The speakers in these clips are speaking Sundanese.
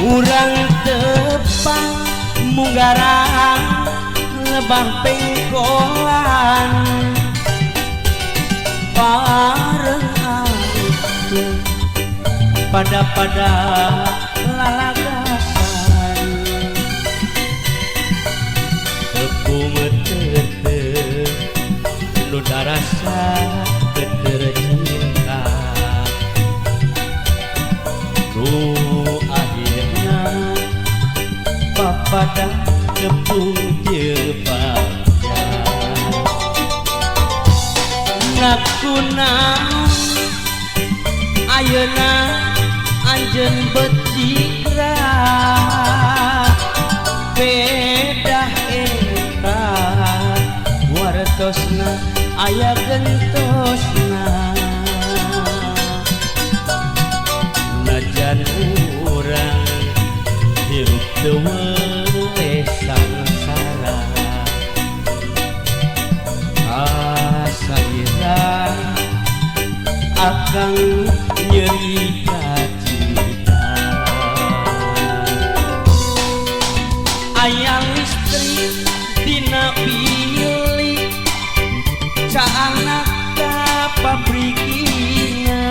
urang tepang munggarang lebah pengkolan bareng aku pada lalagasan tepung tete nu darasa keter cinta nu akhirna papada tepung jebaja nakuna ayeuna anjeun betikra bedah eta wartosna aya gentosna najan urang hirup teu we sangsara asaira akang nyeri kacita ayang listrik dina bilik caangna ka pabrikina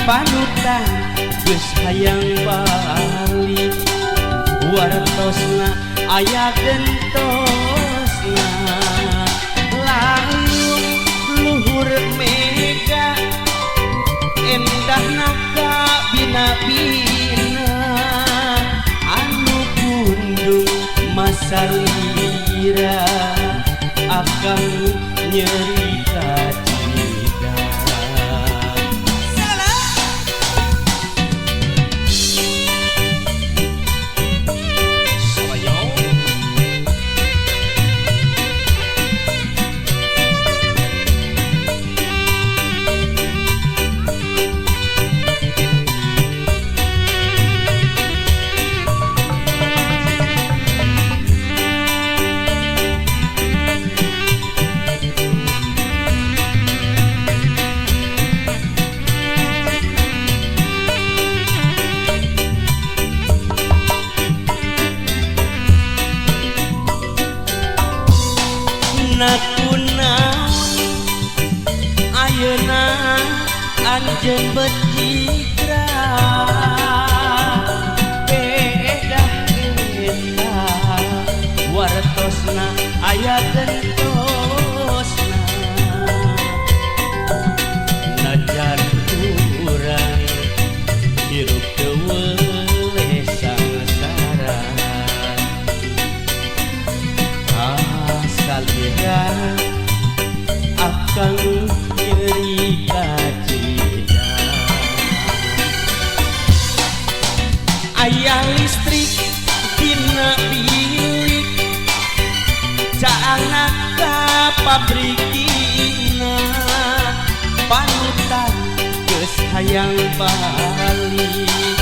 panutan geus hayang balik wartosna aya gentosna layung luhur mega endahna ka bina-bina anu pundung masalira akan nyeri kacida nakuna ayeuna anjeun becitra bedah eta wartosna aya gentosna najan urang hirup teu we sangsara salira akan nyeri kacida ayang listrik dina bilik caangna ka pabrikina panutan geus hayang balik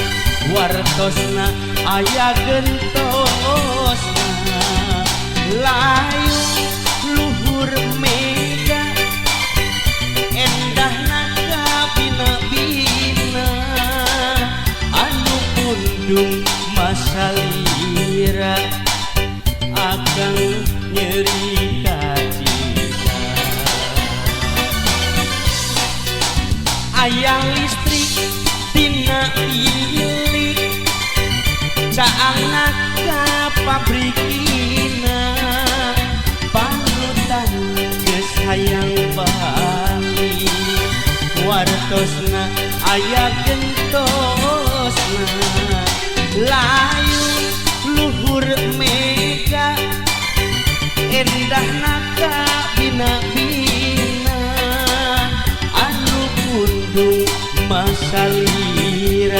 wartosna aya gentosna layung luhur mega endahna ka bina-bina anu pundung masalira akan nyeri kacida ayang listrik dina bilik caangna ka pabrikina panutan geus hayang balik wartosna aya gentosna layung luhur mega endahna ka bina-bina anu pundung masalira